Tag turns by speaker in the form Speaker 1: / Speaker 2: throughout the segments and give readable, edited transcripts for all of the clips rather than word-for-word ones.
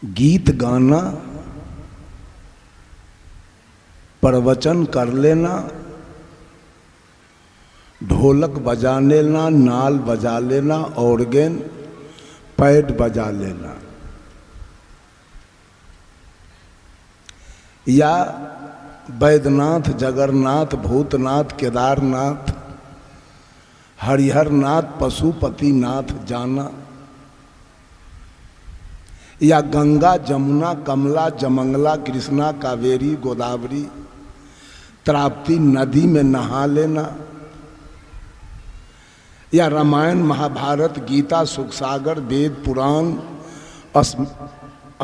Speaker 1: गीत गाना, प्रवचन कर लेना, ढोलक बजा लेना, नाल बजा लेना, ऑर्गन पैड बजा लेना, या बैद्यनाथ, जगन्नाथ, भूतनाथ, केदारनाथ, हरिहरनाथ, पशुपतिनाथ जाना, या गंगा, जमुना, कमला, जमंगला, कृष्णा, कावेरी, गोदावरी, ताप्ती नदी में नहा लेना, या रामायण, महाभारत, गीता, सुखसागर, वेद, पुराण,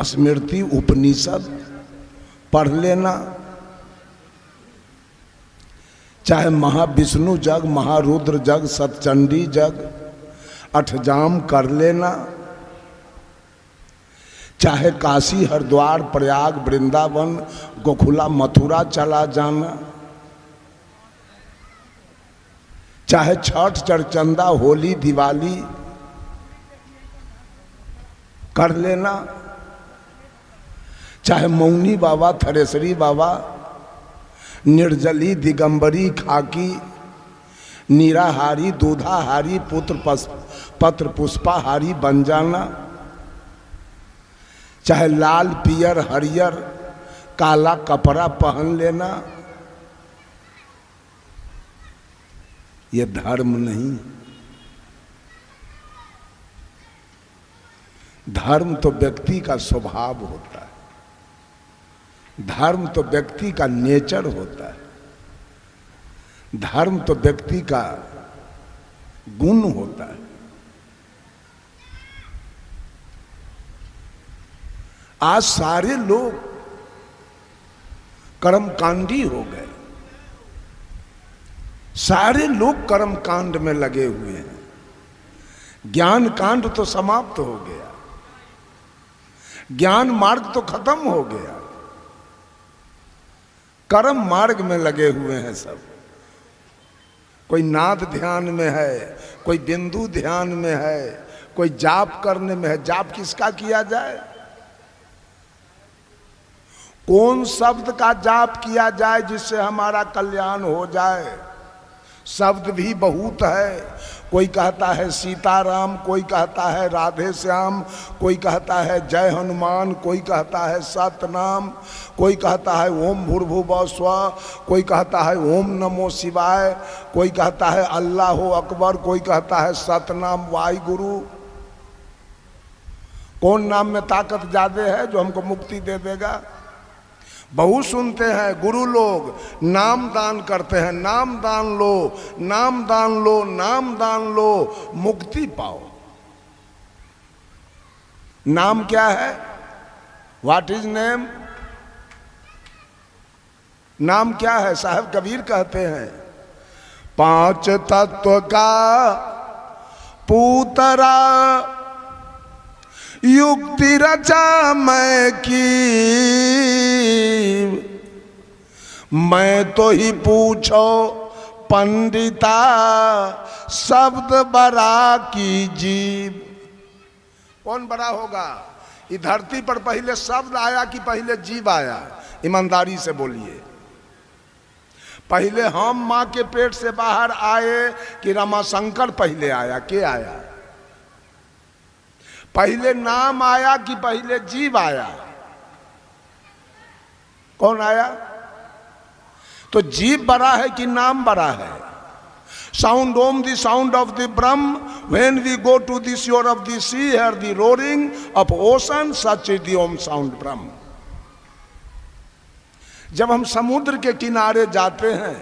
Speaker 1: स्मृति, उपनिषद पढ़ लेना, चाहे महाविष्णु जग, महारुद्र जग, सतचंडी जग, अठजाम कर लेना, चाहे काशी, हरिद्वार, प्रयाग, वृंदावन, गोकुला, मथुरा चला जाना, चाहे छठ, चरचंदा, होली, दिवाली कर लेना, चाहे मौनी बाबा, थरेसरी बाबा, निर्जली, दिगंबरी, खाकी, नीराहारी, दूधाहारी, पत्र पुष्पाहारी बन जाना, चाहे लाल, पियर, हरियर, काला कपड़ा पहन लेना, ये धर्म नहीं। धर्म तो व्यक्ति का स्वभाव होता है, धर्म तो व्यक्ति का नेचर होता है, धर्म तो व्यक्ति का गुण होता है। आज सारे लोग कर्मकांडी हो गए, सारे लोग कर्म कांड में लगे हुए हैं, ज्ञान कांड तो समाप्त हो गया, ज्ञान मार्ग तो खत्म हो गया, कर्म मार्ग में लगे हुए हैं सब। कोई नाद ध्यान में है, कोई बिंदु ध्यान में है, कोई जाप करने में है। जाप किसका किया जाए, कौन शब्द का जाप किया जाए जिससे हमारा कल्याण हो जाए। शब्द भी बहुत है, कोई कहता है सीताराम, कोई कहता है राधे श्याम, कोई कहता है जय हनुमान, कोई कहता है सतनाम, कोई कहता है ओम भूर्भुवः स्वः, कोई कहता है ओम नमो शिवाय, कोई कहता है अल्लाह अकबर, कोई कहता है सतनाम वाहिगुरु। कौन नाम में ताकत ज्यादा है जो हमको मुक्ति दे देगा। बहुत सुनते हैं गुरु लोग नाम दान करते हैं, नाम दान लो, नाम दान लो, नाम दान लो, मुक्ति पाओ। नाम क्या है, व्हाट इज नेम, नाम क्या है। साहब कबीर कहते हैं, 5 तत्व का पूतरा युक्ति रचा मैं की, मैं तो ही पूछो पंडिता शब्द बड़ा की जीव। कौन बड़ा होगा। इस धरती पर पहले शब्द आया कि पहले जीव आया। ईमानदारी से बोलिए, पहले हम माँ के पेट से बाहर आए कि रमाशंकर पहले आया। के आया पहले, नाम आया कि पहले जीव आया। कौन आया। तो जीव बड़ा है कि नाम बड़ा है। Sound Om the sound of the Brahm, when we go to the shore of the sea, hear the roaring of ocean, such is the Om sound Brahm. जब हम समुद्र के किनारे जाते हैं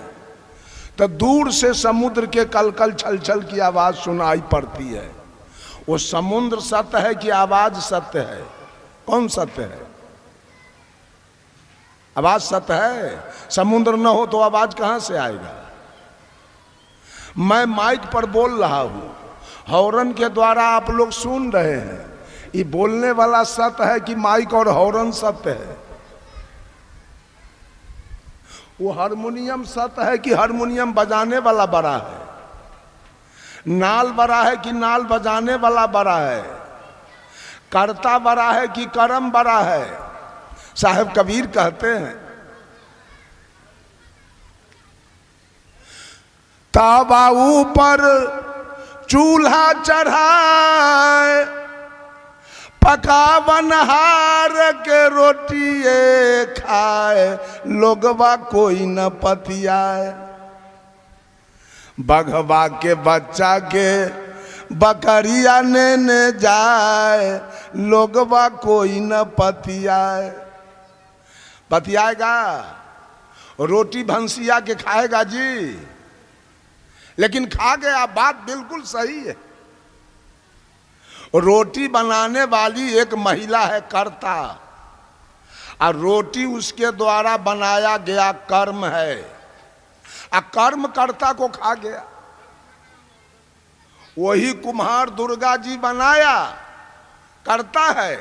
Speaker 1: तो दूर से समुद्र के कलकल छलछल की आवाज सुनाई पड़ती है। वो समुद्र सत्य है कि आवाज सत्य है। कौन सत्य है। आवाज सत्य है। समुद्र न हो तो आवाज कहां से आएगा। मैं माइक पर बोल रहा हूं, हॉर्न के द्वारा आप लोग सुन रहे हैं। ये बोलने वाला सत्य है कि माइक और हॉर्न सत्य है। वो हारमोनियम सत्य है कि हारमोनियम बजाने वाला बड़ा है। नाल बड़ा है कि नाल बजाने वाला बड़ा है। कर्ता बड़ा है कि कर्म बड़ा है? साहब कबीर कहते हैं, तावा ऊपर चूल्हा चढ़ाए, पकावनहार के रोटिए खाए, लोगवा कोई न पतियाए। बघवा के बच्चा के बकरिया ने जाए, लोगवा कोई न पतियाए। पतियाएगा, रोटी भंसिया के खाएगा जी, लेकिन खा गया। बात बिल्कुल सही है। रोटी बनाने वाली एक महिला है कर्ता, और रोटी उसके द्वारा बनाया गया कर्म है, और कर्म कर्ता को खा गया। वही कुम्हार दुर्गा जी बनाया, करता है,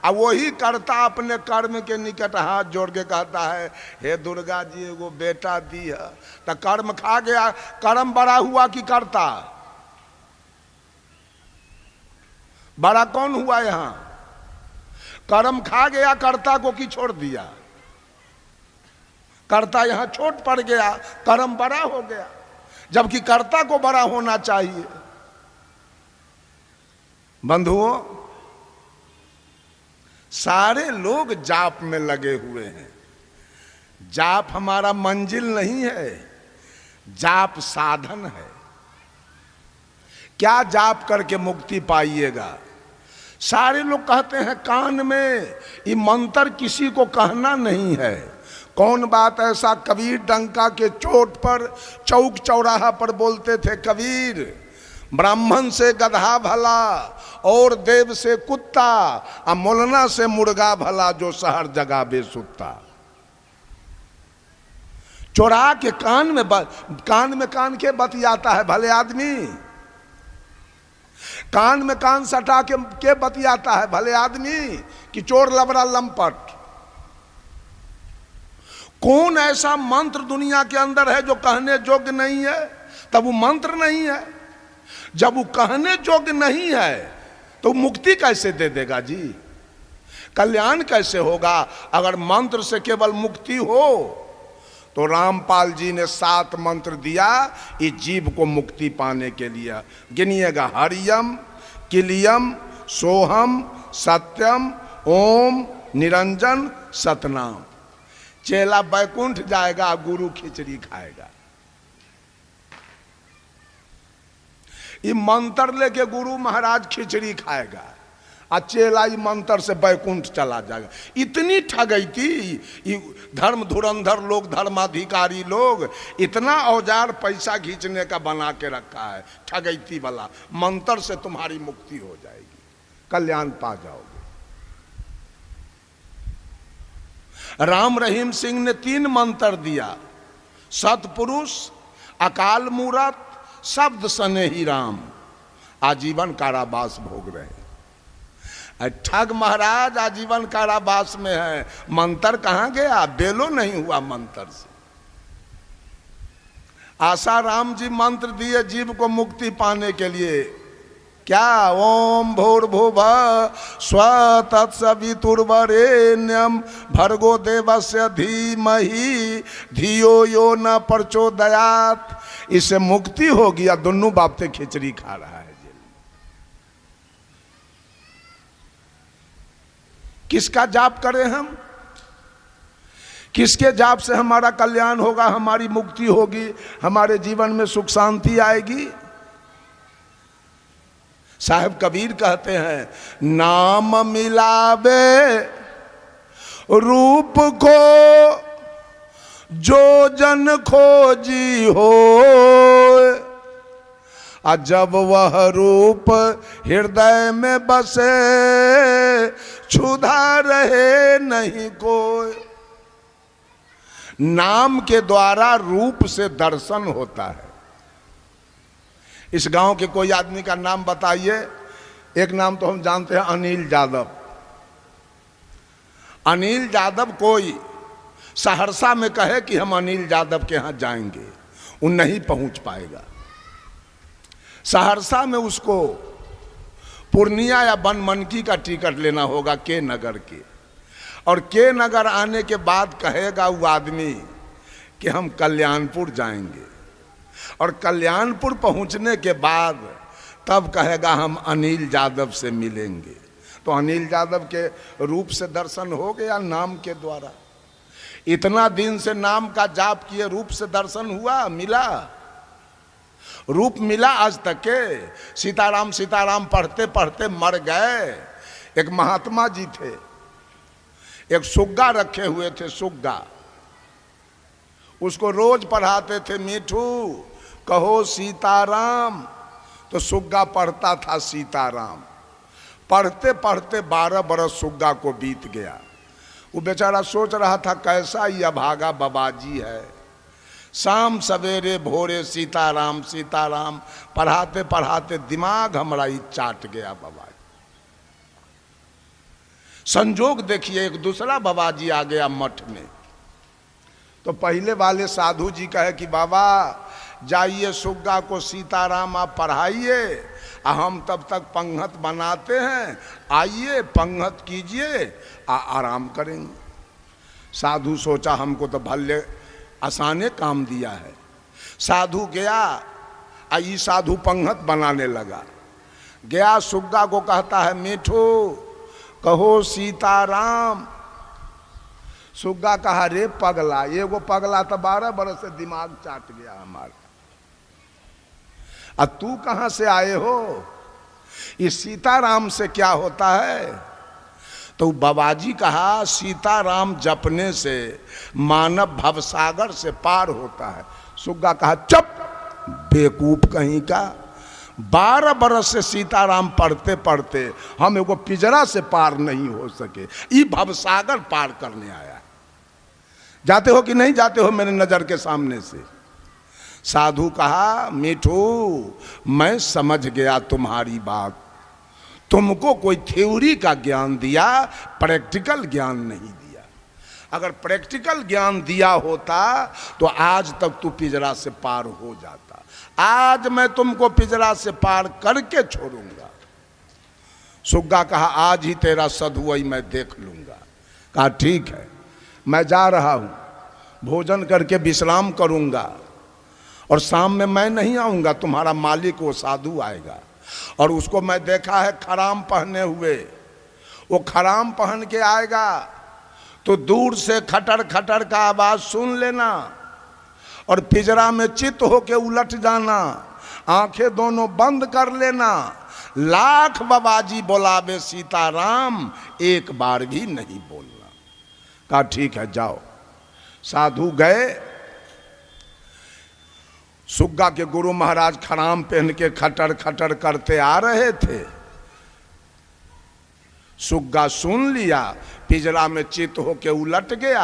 Speaker 1: और वही कर्ता अपने कर्म के निकट हाथ जोड़ के कहता है, हे दुर्गा जी एगो बेटा दी है, तो कर्म खा गया। कर्म बड़ा हुआ कि कर्ता? बड़ा कौन हुआ यहां? कर्म खा गया कर्ता को कि छोड़ दिया? कर्ता यहां छोट पड़ गया, कर्म बड़ा हो गया, जबकि कर्ता को बड़ा होना चाहिए। बंधुओं, सारे लोग जाप में लगे हुए हैं। जाप हमारा मंजिल नहीं है, जाप साधन है। क्या जाप करके मुक्ति पाइएगा? सारे लोग कहते हैं कान में, ये मंत्र किसी को कहना नहीं है। कौन बात ऐसा? कबीर डंका के चोट पर चौक चौराहा पर बोलते थे, कबीर ब्राह्मण से गधा भला और देव से कुत्ता, और मोलना से मुर्गा भला जो शहर जगह बेसुत्ता। चोरा के कान के बतियाता है भले आदमी, कान में कान सटा के बतियाता है भले आदमी कि चोर लबड़ा लंपट। कौन ऐसा मंत्र दुनिया के अंदर है जो कहने योग्य नहीं है? तब वो मंत्र नहीं है। जब वो कहने योग्य नहीं है तो मुक्ति कैसे दे देगा जी? कल्याण कैसे होगा? अगर मंत्र से केवल मुक्ति हो तो रामपाल जी ने 7 मंत्र दिया इस जीव को मुक्ति पाने के लिए। गिनिएगा, हरियम, किलियम, सोहम, सत्यम, ओम, निरंजन, सतनाम। चेला बैकुंठ जाएगा, गुरु खिचड़ी खाएगा। ये मंत्र लेके गुरु महाराज खिचड़ी खाएगा, और चेला ये मंत्र से बैकुंठ चला जाएगा। इतनी ठगैती धर्म धुरंधर लोग, धर्माधिकारी लोग, इतना औजार पैसा खींचने का बना के रखा है ठगैती वाला। मंत्र से तुम्हारी मुक्ति हो जाएगी, कल्याण पा जाओगे। राम रहीम सिंह ने 3 मंत्र दिया, सतपुरुष, अकाल मूरत, शब्द सने ही राम। आजीवन कारावास भोग रहे हैं। ठग महाराज आजीवन कारावास में है। मंत्र कहां गया? बेलो नहीं हुआ मंत्र से। आसाराम जी मंत्र दिए जीव को मुक्ति पाने के लिए। क्या? ओम भूर्भुवः स्वः तत्सवितुर्वरेण्यं भर्गो देवस्य धीमहि धियो यो न प्रचोदयात्। इससे मुक्ति होगी। या दोनों बाप से खिचड़ी खा रहा है। किसका जाप करें हम? किसके जाप से हमारा कल्याण होगा, हमारी मुक्ति होगी, हमारे जीवन में सुख शांति आएगी? साहब कबीर कहते हैं, नाम मिलावे रूप को जो जन खोजी हो, और जब वह रूप हृदय में बसे क्षुधा रहे नहीं कोई। नाम के द्वारा रूप से दर्शन होता है। इस गांव के कोई आदमी का नाम बताइए। एक नाम तो हम जानते हैं, अनिल यादव। अनिल यादव कोई सहरसा में कहे कि हम अनिल यादव के यहां जाएंगे, वो नहीं पहुंच पाएगा। सहरसा में उसको पूर्णिया या बनमनकी का टिकट लेना होगा के नगर के, और के नगर आने के बाद कहेगा वो आदमी कि हम कल्याणपुर जाएंगे, और कल्याणपुर पहुंचने के बाद तब कहेगा हम अनिल यादव से मिलेंगे। तो अनिल यादव के रूप से दर्शन हो गया नाम के द्वारा। इतना दिन से नाम का जाप किए, रूप से दर्शन हुआ, मिला, रूप मिला आज तक के। सीताराम सीताराम पढ़ते पढ़ते मर गए। एक महात्मा जी थे, एक सुग्गा रखे हुए थे, सुग्गा, उसको रोज पढ़ाते थे, मीठू कहो सीताराम, तो सुग्गा पढ़ता था सीताराम। पढ़ते पढ़ते 12 बरस सुग्गा को बीत गया। वो बेचारा सोच रहा था कैसा ये अभागा बाबाजी है, शाम सवेरे भोरे सीताराम सीताराम पढ़ाते पढ़ाते दिमाग हमारा ही चाट गया बाबा। संजोग देखिए, एक दूसरा बाबाजी आ गया मठ में। तो पहले वाले साधु जी कहे कि बाबा जाइए सुग्गा को सीताराम आप पढ़ाइए, हम तब तक पंगत बनाते हैं, आइए पंगत कीजिए, आराम करेंगे। साधु सोचा हमको तो भले आसाने काम दिया है। साधु गया, आई साधु पंगत बनाने लगा। गया सुग्गा को कहता है मीठू कहो सीताराम। सुग्गा कहा रे पगला, ये वो पगला तो 12 बरस से दिमाग चाट गया हमारा। अब तू कहां से आए हो, इस सीताराम से क्या होता है? तो बाबाजी कहा सीताराम जपने से मानव भवसागर से पार होता है। सुग्गा कहा चुप बेवकूफ कहीं का, 12 बरस से सीताराम पढ़ते पढ़ते हम एगो पिंजरा से पार नहीं हो सके, ये भवसागर पार करने आया। जाते हो कि नहीं जाते हो मेरे नजर के सामने से? साधु कहा मीठू मैं समझ गया तुम्हारी बात, तुमको कोई थ्योरी का ज्ञान दिया, प्रैक्टिकल ज्ञान नहीं दिया। अगर प्रैक्टिकल ज्ञान दिया होता तो आज तक तू पिंजरा से पार हो जाता। आज मैं तुमको पिंजरा से पार करके छोड़ूंगा। सुग्गा कहा आज ही तेरा सधुआई मैं देख लूंगा। कहा ठीक है, मैं जा रहा हूं, भोजन करके विश्राम करूंगा, और शाम में मैं नहीं आऊंगा, तुम्हारा मालिक वो साधु आएगा। और उसको मैं देखा है खराम पहने हुए, वो खराम पहन के आएगा तो दूर से खटर खटर का आवाज सुन लेना और पिंजरा में चित होके उलट जाना, आंखें दोनों बंद कर लेना। लाख बाबाजी बोलावे सीताराम, एक बार भी नहीं बोलना। कहा ठीक है जाओ। साधु गए। सुग्गा के गुरु महाराज खराम पहन के खटर खटर करते आ रहे थे। सुग्गा सुन लिया, पिंजरा में चित होके उलट गया,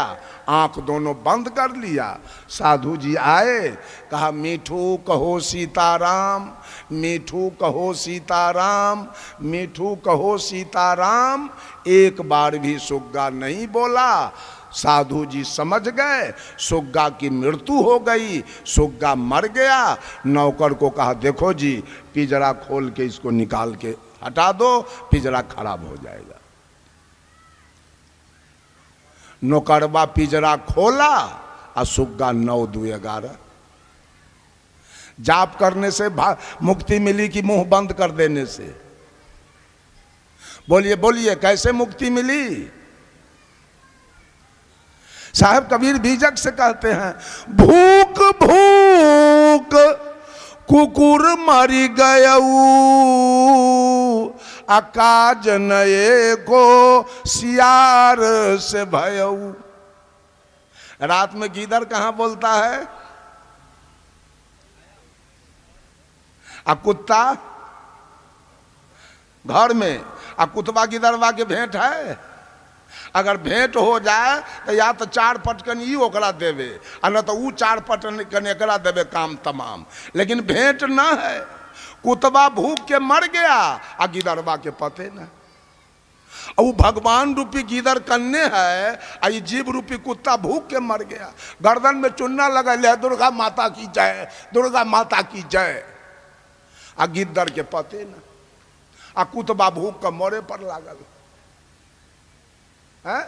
Speaker 1: आंख दोनों बंद कर लिया। साधु जी आए, कहा मीठू कहो सीताराम, मीठू कहो सीताराम, मीठू कहो सीताराम। एक बार भी सुग्गा नहीं बोला। साधु जी समझ गए सुग्गा की मृत्यु हो गई, सुग्गा मर गया। नौकर को कहा देखो जी पिंजरा खोल के इसको निकाल के हटा दो, पिंजरा खराब हो जाएगा। नौकरबा पिंजरा खोला और सुग्गा 9 2 11। जाप करने से मुक्ति मिली कि मुंह बंद कर देने से? बोलिए बोलिए कैसे मुक्ति मिली? साहब कबीर बीजक से कहते हैं भूख भूख कुकुर मरी गयऊ, अकाज नए को सियार से भयऊ। रात में गीदड़ कहां बोलता है? कुत्ता घर में, कुतबा गिदड़वा के भेंट है। अगर भेंट हो जाए तो या तो 4 पटकन ई ओकरा देवे, न तो ऊ 4 पटकन एकरा देवे, काम तमाम। लेकिन भेंट न है। कुतबा भूख के मर गया आ गिदड़वा के पते न। और वो भगवान रूपी गिदड़ कन्ने है, आ ये जीव रूपी कुत्ता भूख के मर गया। गर्दन में चुन्ना लगा ले दुर्गा माता की जय, दुर्गा माता की जय, आ गिद्दड़ के पते न। आ कुतबा भूख का मोरे पर लागल है।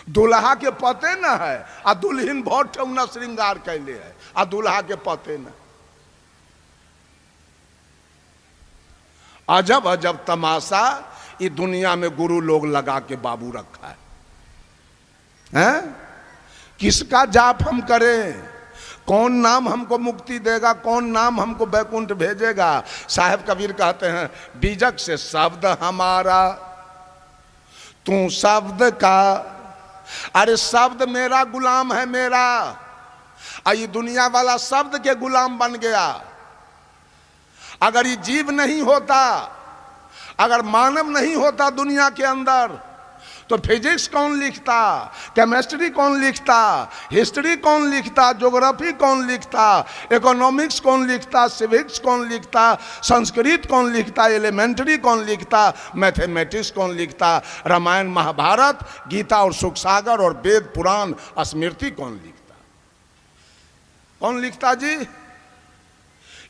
Speaker 1: दुल्हा के पते न है आ दुल्हन बहुत ठौना श्रृंगार कैले है आ दुल्हा के पते न। अजब अजब तमाशा ये दुनिया में गुरु लोग लगा के बाबू रखा है, हैं? किसका जाप हम करें? कौन नाम हमको मुक्ति देगा? कौन नाम हमको बैकुंठ भेजेगा? साहब कबीर कहते हैं बीजक से शब्द हमारा तू शब्द का। अरे शब्द मेरा गुलाम है मेरा, ये दुनिया वाला शब्द के गुलाम बन गया। अगर ये जीव नहीं होता, अगर मानव नहीं होता दुनिया के अंदर, तो फिजिक्स कौन लिखता, केमिस्ट्री कौन लिखता, हिस्ट्री कौन लिखता, ज्योग्राफी कौन लिखता, इकोनॉमिक्स कौन लिखता, सिविक्स कौन लिखता, संस्कृत कौन लिखता, एलिमेंट्री कौन लिखता, मैथमेटिक्स कौन लिखता, रामायण महाभारत गीता और सुख सागर और वेद पुराण स्मृति कौन लिखता? कौन लिखता जी?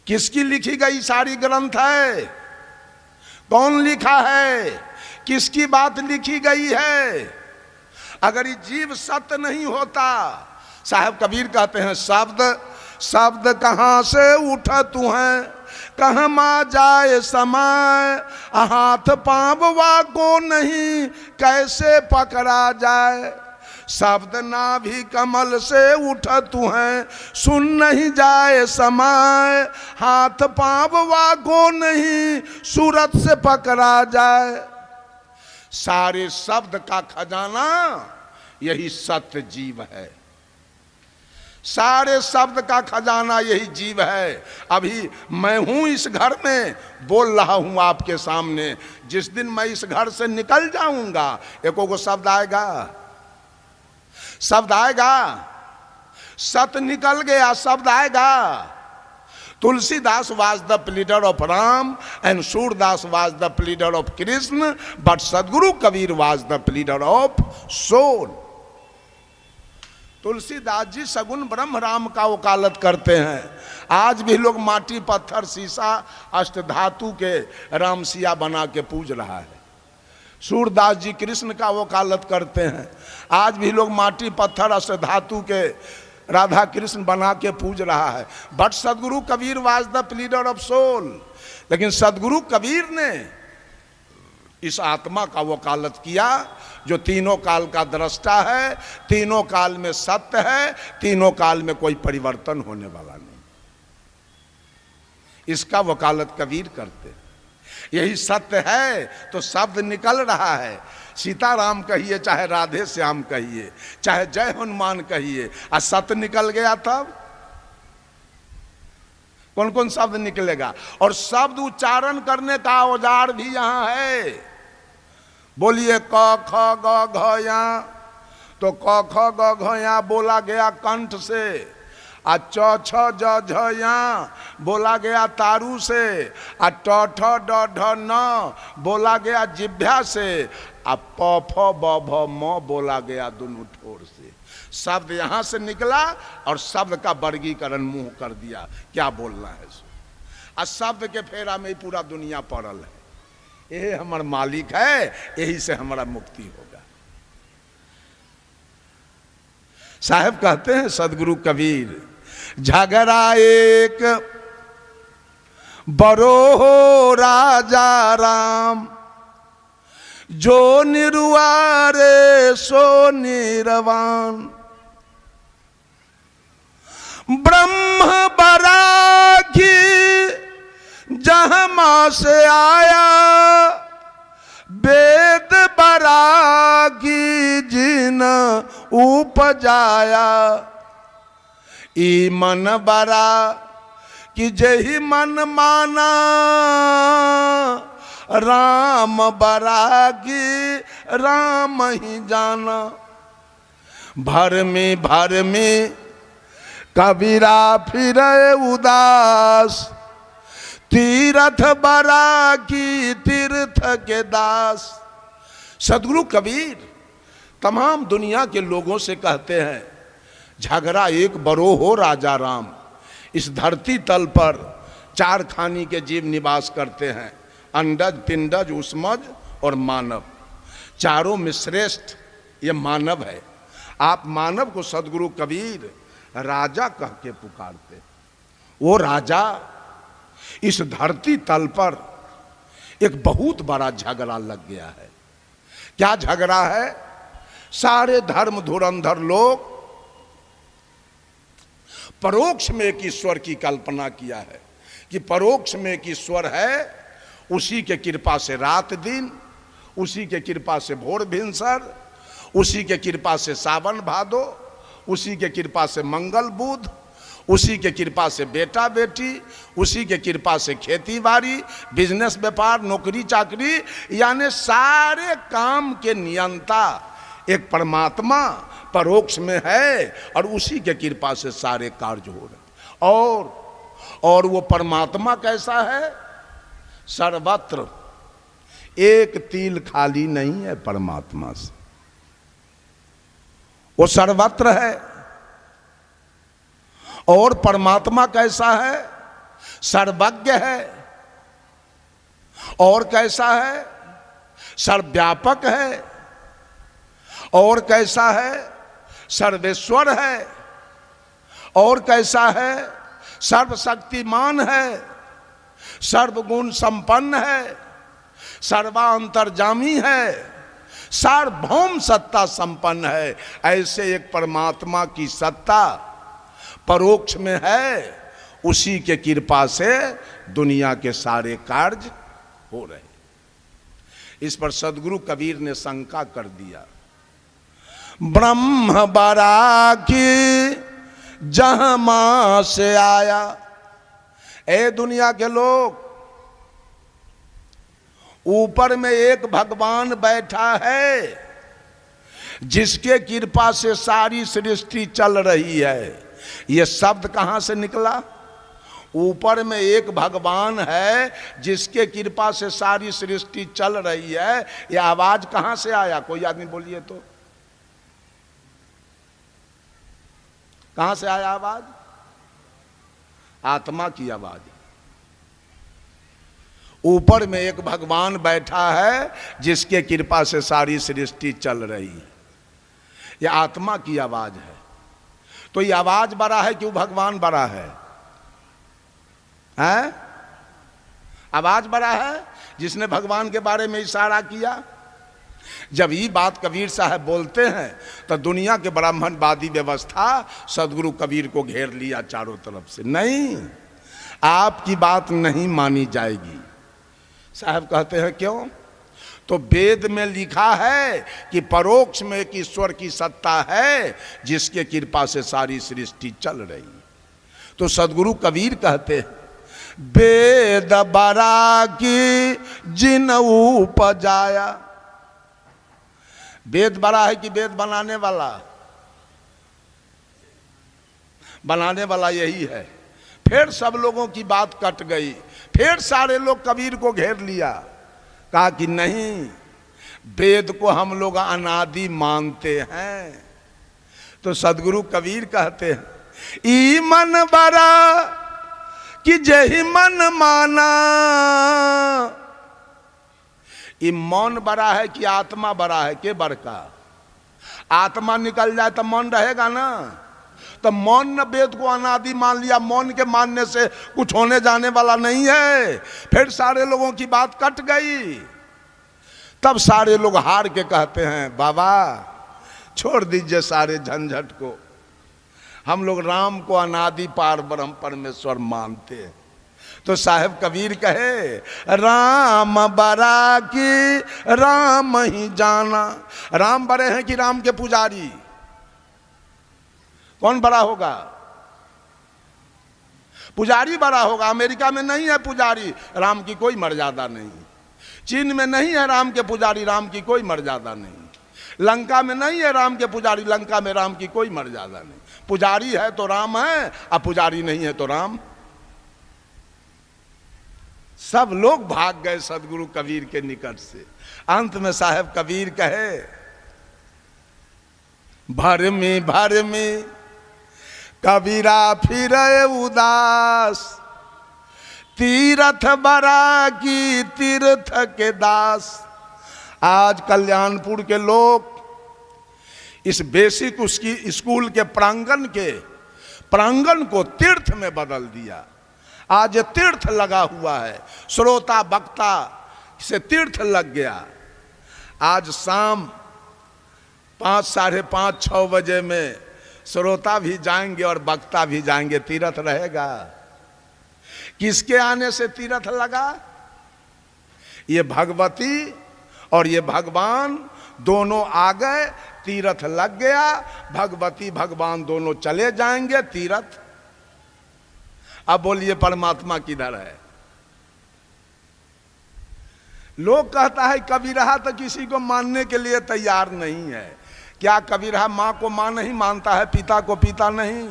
Speaker 1: किसकी लिखी गई सारी ग्रंथ है? कौन लिखा है? किसकी बात लिखी गई है? अगर ये जीव सत्य नहीं होता, साहब कबीर कहते हैं शब्द शब्द कहाँ से उठा तू है, कहाँ मा जाए समय, हाथ पांव को नहीं कैसे पकड़ा जाए। शब्द नाभि कमल से उठा तू है, सुन नहीं जाए समय, हाथ पांव को नहीं सूरत से पकड़ा जाए। सारे शब्द का खजाना यही सत्य जीव है, सारे शब्द का खजाना यही जीव है। अभी मैं हूं इस घर में बोल रहा हूं आपके सामने, जिस दिन मैं इस घर से निकल जाऊंगा एको को शब्द आएगा, शब्द आएगा, सत्य निकल गया शब्द आएगा। Tulsidas was the pleader of Ram and Surdas was the pleader of Krishna, but Sadguru Kabir was the pleader of soul. Tulsidas ji सगुन ब्रह्म राम का वकालत करते हैं। आज भी लोग माटी पत्थर शीशा अष्टधातु के रामसिया बना के पूज रहा है। सूरदास जी कृष्ण का वकालत करते हैं। आज भी लोग माटी पत्थर अष्टधातु के राधा कृष्ण बना के पूज रहा है। But Sadguru Kabir was the pleader of soul. लेकिन सदगुरु कबीर ने इस आत्मा का वकालत किया जो तीनों काल का दृष्टा है, तीनों काल में सत्य है, तीनों काल में कोई परिवर्तन होने वाला नहीं। इसका वकालत कबीर करते। यही सत्य है तो शब्द निकल रहा है। सीताराम कहिए, चाहे राधे श्याम कहिए, चाहे जय हनुमान कहिए, आ सत्य निकल गया तब कौन कौन शब्द निकलेगा। और शब्द उच्चारण करने का औजार भी यहाँ है। बोलिए क ख ग घ या, तो क ख ग घ या बोला गया कंठ से, आ च छ ज झ या बोला गया तारू से, आ ट ठ ड ढ न बोला गया जिभ्या से, आ प फ ब भ म बोला गया दोनों ठोर से। शब्द यहाँ से निकला और शब्द का वर्गीकरण मुंह कर दिया क्या बोलना है। आ शब्द के फेरा में पूरा दुनिया पड़ल है। यही हमारा मालिक है, यही से हमारा मुक्ति होगा। साहब कहते हैं सदगुरु कबीर, झगड़ा एक बरो हो राजा राम, जो निरुआरे सो निरवान। ब्रह्म बरागी जहाँ से आया, वेद बरागी जिन उपजाया। ई मन बरा कि जही मन माना, राम बरागी राम ही जाना। भर में कबीरा फिरे उदास, तीर्थ बरागी तीर्थ के दास। सदगुरु कबीर तमाम दुनिया के लोगों से कहते हैं, झगड़ा एक बरो हो राजा राम। इस धरती तल पर चार खानी के जीव निवास करते हैं, अंडज, पिंडज, उष्मज और मानव। चारों में श्रेष्ठ ये मानव है। आप मानव को सदगुरु कबीर राजा कह के पुकारते। वो राजा इस धरती तल पर एक बहुत बड़ा झगड़ा लग गया है। क्या झगड़ा है? सारे धर्म धुरंधर लोग परोक्ष में एक ईश्वर की कल्पना किया है कि परोक्ष में एक ईश्वर है, उसी के कृपा से रात दिन, उसी के कृपा से भोर भिनसर, उसी के कृपा से सावन भादो, उसी के कृपा से मंगल बुध, उसी के कृपा से बेटा बेटी, उसी के कृपा से खेती बाड़ी, बिजनेस व्यापार, नौकरी चाकरी, यानी सारे काम के नियंता एक परमात्मा परोक्ष में है और उसी के कृपा से सारे कार्य हो रहे। और वो परमात्मा कैसा है? सर्वत्र, एक तिल खाली नहीं है परमात्मा से। वो सर्वत्र है। और परमात्मा कैसा है? सर्वज्ञ है। और कैसा है? सर्वव्यापक है। और कैसा है? सर्वेश्वर है। और कैसा है? सर्वशक्तिमान है, सर्वगुण संपन्न है, सर्वांतर्यामी है, सार्वभौम सत्ता संपन्न है। ऐसे एक परमात्मा की सत्ता परोक्ष में है, उसी के कृपा से दुनिया के सारे कार्य हो रहे। इस पर सदगुरु कबीर ने शंका कर दिया, ब्रह्म बराकी जहां मां से आया। ए दुनिया के लोग, ऊपर में एक भगवान बैठा है जिसके कृपा से सारी सृष्टि चल रही है। यह शब्द कहां से निकला? ऊपर में एक भगवान है जिसके कृपा से सारी सृष्टि चल रही है। यह आवाज कहां से आया? कोई आदमी बोलिए तो, कहां से आया आवाज? आत्मा की आवाज। ऊपर में एक भगवान बैठा है जिसके कृपा से सारी सृष्टि चल रही है। यह आत्मा की आवाज है। तो ये आवाज बड़ा है कि वो भगवान बड़ा है? हैं? आवाज बड़ा है जिसने भगवान के बारे में इशारा किया। जब ये बात कबीर साहब बोलते हैं तो दुनिया के ब्राह्मणवादी व्यवस्था सदगुरु कबीर को घेर लिया चारों तरफ से। नहीं, आपकी बात नहीं मानी जाएगी। साहब कहते हैं क्यों? तो वेद में लिखा है कि परोक्ष में एक ईश्वर की सत्ता है जिसके कृपा से सारी सृष्टि चल रही। तो सदगुरु कबीर कहते हैं, वेद बरा की जिन उपजाया। वेद बड़ा है कि वेद बनाने वाला? बनाने वाला यही है। फिर सब लोगों की बात कट गई। फिर सारे लोग कबीर को घेर लिया, कहा कि नहीं, वेद को हम लोग अनादि मानते हैं। तो सदगुरु कबीर कहते हैं, ई मन बड़ा कि जही मन माना। ये मन बड़ा है कि आत्मा बड़ा है? के बड़का? आत्मा निकल जाए तो मन रहेगा ना। तो मन ने वेद को अनादि मान लिया। मन के मानने से कुछ होने जाने वाला नहीं है। फिर सारे लोगों की बात कट गई। तब सारे लोग हार के कहते हैं, बाबा छोड़ दीजिए सारे झंझट को, हम लोग राम को अनादि पार ब्रह्म परमेश्वर मानते हैं। तो साहब कबीर कहे, राम बरा की राम ही जाना। राम बड़े हैं कि राम के पुजारी? कौन बड़ा होगा? पुजारी बड़ा होगा। अमेरिका में नहीं है पुजारी, राम की कोई मर्यादा नहीं। चीन में नहीं है राम के पुजारी, राम की कोई मर्यादा नहीं। लंका में नहीं है राम के पुजारी, लंका में राम की कोई मर्यादा नहीं। पुजारी है तो राम है, और पुजारी नहीं है तो राम। सब लोग भाग गए सदगुरु कबीर के निकट से। अंत में साहब कबीर कहे, भर में कबीरा फिर उदास, तीरथ बरा की तीर्थ के दास। आज कल्याणपुर के लोग इस बेसिक उसकी स्कूल के प्रांगण को तीर्थ में बदल दिया। आज ये तीर्थ लगा हुआ है, श्रोता वक्ता से तीर्थ लग गया। आज शाम 5, साढ़े 5, 6 बजे में श्रोता भी जाएंगे और वक्ता भी जाएंगे, तीर्थ रहेगा। किसके आने से तीर्थ लगा? ये भगवती और ये भगवान दोनों आ गए, तीर्थ लग गया। भगवती भगवान दोनों चले जाएंगे तीर्थ। अब बोलिए परमात्मा किधर है? लोग कहता है कबीरहा तो किसी को मानने के लिए तैयार नहीं है। क्या कबीरहा माँ को माँ नहीं मानता है, पिता को पिता नहीं,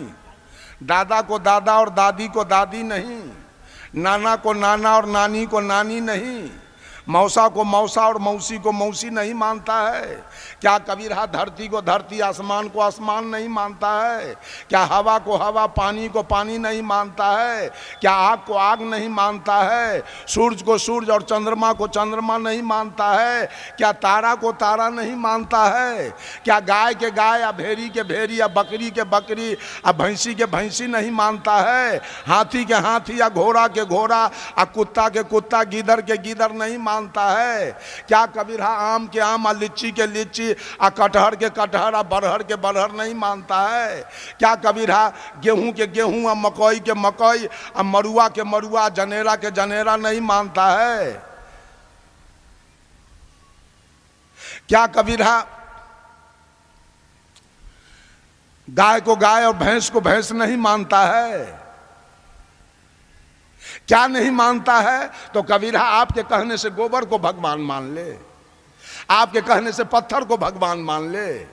Speaker 1: दादा को दादा और दादी को दादी नहीं, नाना को नाना और नानी को नानी नहीं, मौसा को मौसा और मौसी को मौसी नहीं मानता है? क्या कबीरहा धरती को धरती, आसमान को आसमान नहीं मानता है? क्या हवा को हवा, पानी को पानी नहीं मानता है? क्या आग को आग नहीं मानता है? सूरज को सूरज और चंद्रमा को चंद्रमा नहीं मानता है? क्या तारा को तारा नहीं मानता है? क्या गाय के गाय या भेड़ी के भेड़ी या बकरी के बकरी या भैंसी के भैंसी नहीं मानता है? हाथी के हाथी या घोड़ा के घोड़ा या कुत्ता के कुत्ता, गीदड़ के गीदड़ नहीं मानता है? क्या कबीरहा आम के आम और लीची के लीची आ कटहर के कटहर आ बरहर के बरहर नहीं मानता है? क्या कबीरहा गेहूं के गेहूं आ मकई के मकई आ मरुआ के मरुआ, जनेरा के जनेरा नहीं मानता है? क्या कबीरहा गाय को गाय और भैंस को भैंस नहीं मानता है? क्या नहीं मानता है? तो कबीरहा आपके कहने से गोबर को भगवान मान ले, आपके कहने से पत्थर को भगवान मान ले,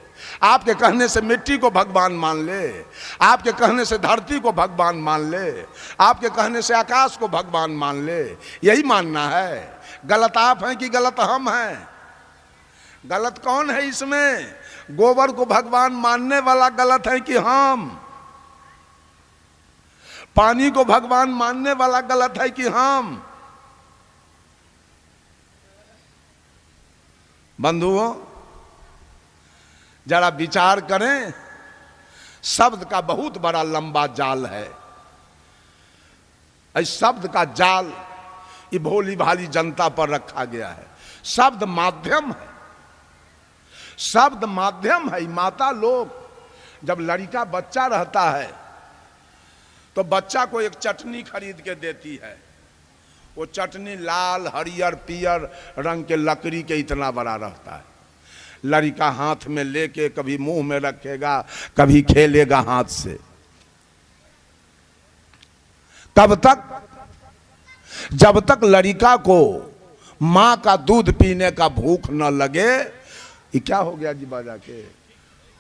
Speaker 1: आपके कहने से मिट्टी को भगवान मान ले, आपके कहने से धरती को भगवान मान ले, आपके कहने से आकाश को भगवान मान ले। यही मानना है। गलत आप हैं कि गलत हम हैं? गलत कौन है इसमें? गोबर को भगवान मानने वाला गलत है कि हम? पानी को भगवान मानने वाला गलत है कि हम? बंधुओं, जरा विचार करें। शब्द का बहुत बड़ा लंबा जाल है। इस शब्द का जाल ये भोली भाली जनता पर रखा गया है। शब्द माध्यम है, शब्द माध्यम है। माता लोग जब लड़का बच्चा रहता है तो बच्चा को एक चटनी खरीद के देती है। वो चटनी लाल, हरियर, पियर रंग के लकड़ी के इतना बड़ा रहता है। लड़का हाथ में लेके कभी मुंह में रखेगा, कभी खेलेगा हाथ से। तब तक जब तक लड़का को मां का दूध पीने का भूख न लगे, ये क्या हो गया जी बाजा के,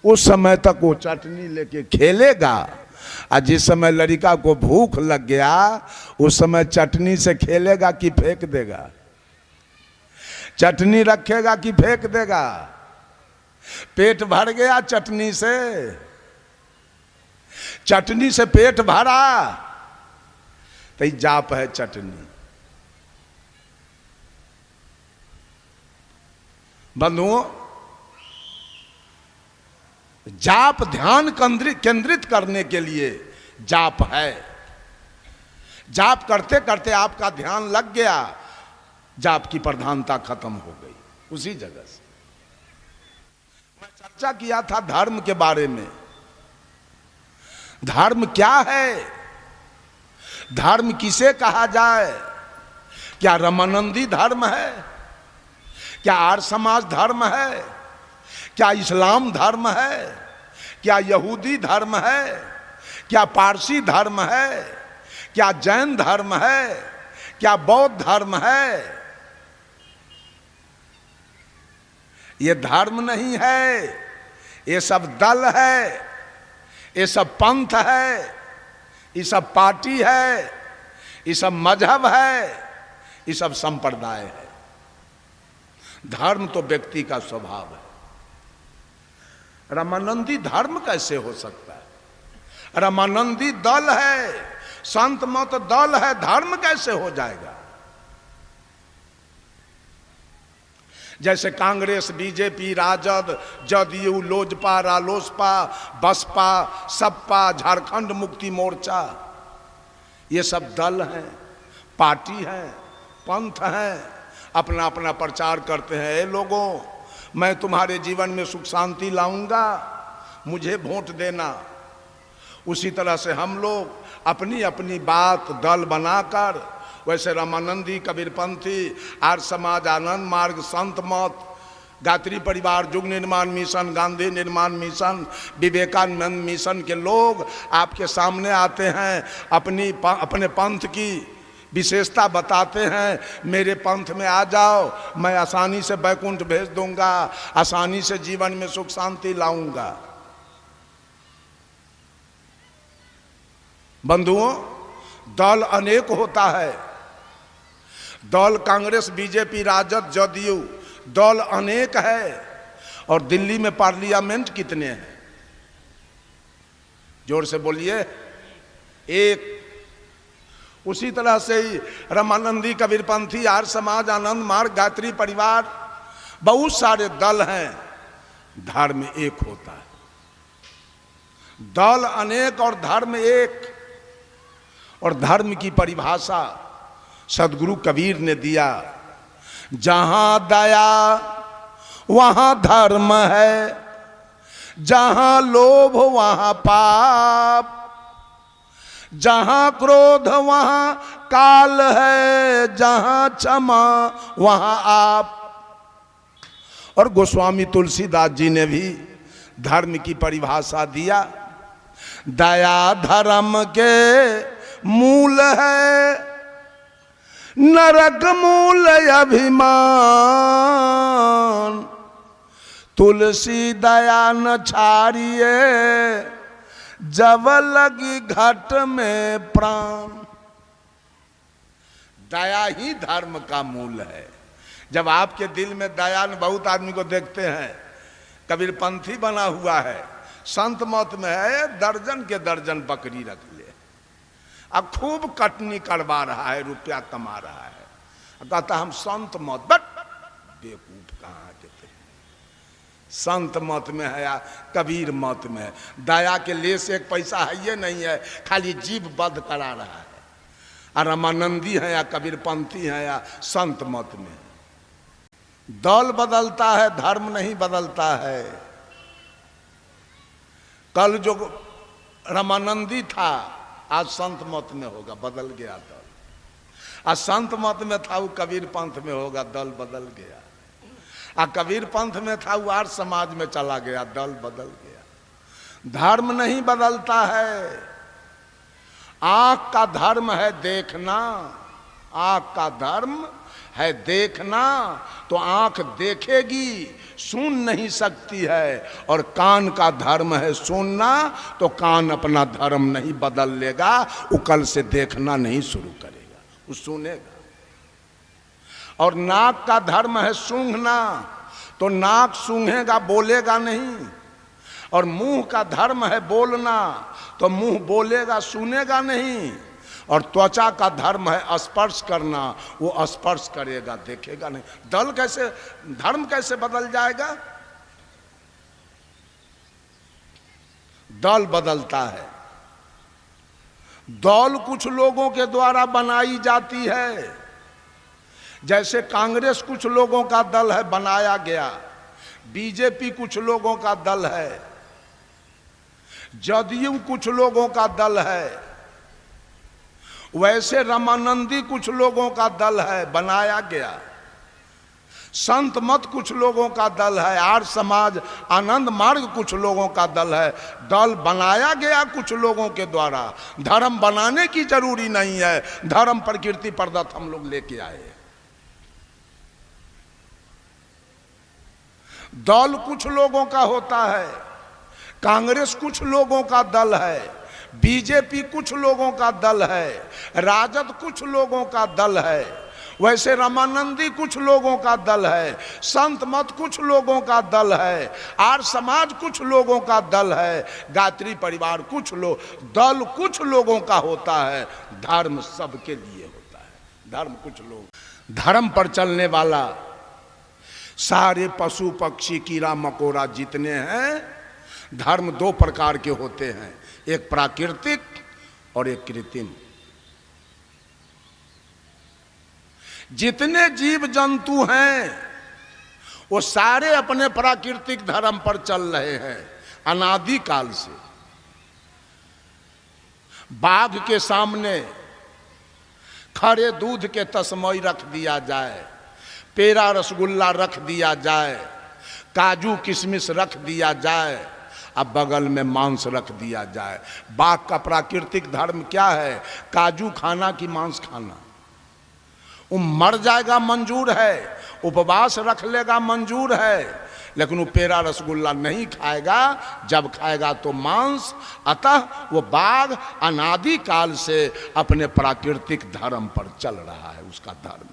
Speaker 1: उस समय तक वो चटनी लेके खेलेगा। और जिस समय लड़का को भूख लग गया उस समय चटनी से खेलेगा कि फेंक देगा? चटनी रखेगा कि फेंक देगा? पेट भर गया चटनी से, चटनी से पेट भरा तो जाप है चटनी। बंधुओं, जाप ध्यान केंद्रित करने के लिए जाप है। जाप करते करते आपका ध्यान लग गया, जाप की प्रधानता खत्म हो गई उसी जगह से। मैं चर्चा किया था धर्म के बारे में। धर्म क्या है? धर्म किसे कहा जाए? क्या रामानंदी धर्म है? क्या आर्य समाज धर्म है? क्या इस्लाम धर्म है? क्या यहूदी धर्म है? क्या पारसी धर्म है? क्या जैन धर्म है? क्या बौद्ध धर्म है? ये धर्म नहीं है, ये सब दल है, ये सब पंथ है, ये सब पार्टी है, ये सब मजहब है, ये सब संप्रदाय है। धर्म तो व्यक्ति का स्वभाव है। रामानंदी धर्म कैसे हो सकता है? रामानंदी दल है, संत मत दल है, धर्म कैसे हो जाएगा? जैसे कांग्रेस, बीजेपी, राजद, जदयू, लोजपा, रालोसपा, बसपा, सपा, झारखंड मुक्ति मोर्चा, ये सब दल हैं, पार्टी हैं, पंथ हैं, अपना अपना प्रचार करते हैं। ए लोगों, मैं तुम्हारे जीवन में सुख शांति लाऊंगा, मुझे वोट देना। उसी तरह से हम लोग अपनी अपनी बात दल बनाकर, वैसे रामानंदी, कबीरपंथी, आर्य समाज, आनंद मार्ग, संत मत, गायत्री परिवार, युग निर्माण मिशन, गांधी निर्माण मिशन, विवेकानंद मिशन के लोग आपके सामने आते हैं, अपने पंथ की विशेषता बताते हैं। मेरे पंथ में आ जाओ, मैं आसानी से बैकुंठ भेज दूंगा, आसानी से जीवन में सुख शांति लाऊंगा। बंधुओं, दल अनेक होता है। दल कांग्रेस, बीजेपी, राजद, जदयू, दल अनेक है। और दिल्ली में पार्लियामेंट कितने हैं? जोर से बोलिए। एक। उसी तरह से ही रामानंदी, कबीरपंथी, आर्य समाज, आनंद मार्ग, गायत्री परिवार, बहुत सारे दल हैं, धर्म एक होता है। दल अनेक और धर्म एक। और धर्म की परिभाषा सदगुरु कबीर ने दिया, जहां दया वहां धर्म है, जहां लोभ वहां पाप, जहां क्रोध वहां काल है, जहां क्षमा वहां आप। और गोस्वामी तुलसीदास जी ने भी धर्म की परिभाषा दिया, दया धर्म के मूल है, नरक मूल अभिमान, तुलसी दया न छाड़िए, जब लगी घट में प्राण। दया ही धर्म का मूल है। जब आपके दिल में दया, बहुत आदमी को देखते हैं कबीरपंथी बना हुआ है, संत मत में है, दर्जन के दर्जन बकरी रख ले, अब खूब कटनी करवा रहा है, रुपया कमा रहा है, कहता हम संत मत। बट बेवकूफ कहाँ के थे? संत मत में है या कबीर मत में है। दया के लिए से एक पैसा है ये नहीं है, खाली जीव बद्ध करा रहा है। और रामानंदी है या कबीरपंथी है या संत मत में, दल बदलता है, धर्म नहीं बदलता है। कल जो रामानंदी था आज संत मत में होगा, बदल गया दल। आज संत मत में था वो कबीर पंथ में होगा, दल बदल गया। आ कबीर पंथ में था वो आर्य समाज में चला गया, दल बदल गया। धर्म नहीं बदलता है। आंख का धर्म है देखना, आंख का धर्म है देखना, तो आंख देखेगी, सुन नहीं सकती है। और कान का धर्म है सुनना, तो कान अपना धर्म नहीं बदल लेगा, वो कल से देखना नहीं शुरू करेगा, वो सुनेगा। और नाक का धर्म है सूंघना, तो नाक सूंघेगा, बोलेगा नहीं। और मुंह का धर्म है बोलना, तो मुंह बोलेगा, सुनेगा नहीं। और त्वचा का धर्म है स्पर्श करना, वो स्पर्श करेगा, देखेगा नहीं। दल कैसे, धर्म कैसे बदल जाएगा? दल बदलता है। दल कुछ लोगों के द्वारा बनाई जाती है। जैसे कांग्रेस कुछ लोगों का दल है, बनाया गया। बीजेपी कुछ लोगों का दल है, जदयू कुछ लोगों का दल है। वैसे रामानंदी कुछ लोगों का दल है, बनाया गया। संत मत कुछ लोगों का दल है, आर्य समाज, आनंद मार्ग कुछ लोगों का दल है। दल बनाया गया कुछ लोगों के द्वारा। धर्म बनाने की जरूरी नहीं है, धर्म प्रकृति प्रदत्त हम लोग लेके आए। दल कुछ लोगों का होता है। कांग्रेस कुछ लोगों का दल है, बीजेपी कुछ लोगों का दल है, राजद कुछ लोगों का दल है। वैसे रामानंदी कुछ लोगों का दल है, संत मत कुछ लोगों का दल है, आर्य समाज कुछ लोगों का दल है, गायत्री परिवार कुछ लोग, दल कुछ लोगों का होता है, धर्म सबके लिए होता है। धर्म कुछ लोग, धर्म पर चलने वाला सारे पशु पक्षी कीड़ा मकोड़ा जितने हैं, धर्म दो प्रकार के होते हैं, एक प्राकृतिक और एक कृत्रिम। जितने जीव जंतु हैं वो सारे अपने प्राकृतिक धर्म पर चल रहे हैं अनादि काल से। बाघ के सामने खरे दूध के तस्मई रख दिया जाए, पेड़ा रसगुल्ला रख दिया जाए, काजू किशमिश रख दिया जाए, अब बगल में मांस रख दिया जाए। बाघ का प्राकृतिक धर्म क्या है? काजू खाना कि मांस खाना? वो मर जाएगा मंजूर है, उपवास रख लेगा मंजूर है, लेकिन वो पेड़ा रसगुल्ला नहीं खाएगा, जब खाएगा तो मांस। अतः वो बाघ अनादि काल से अपने प्राकृतिक धर्म पर चल रहा है, उसका धर्म।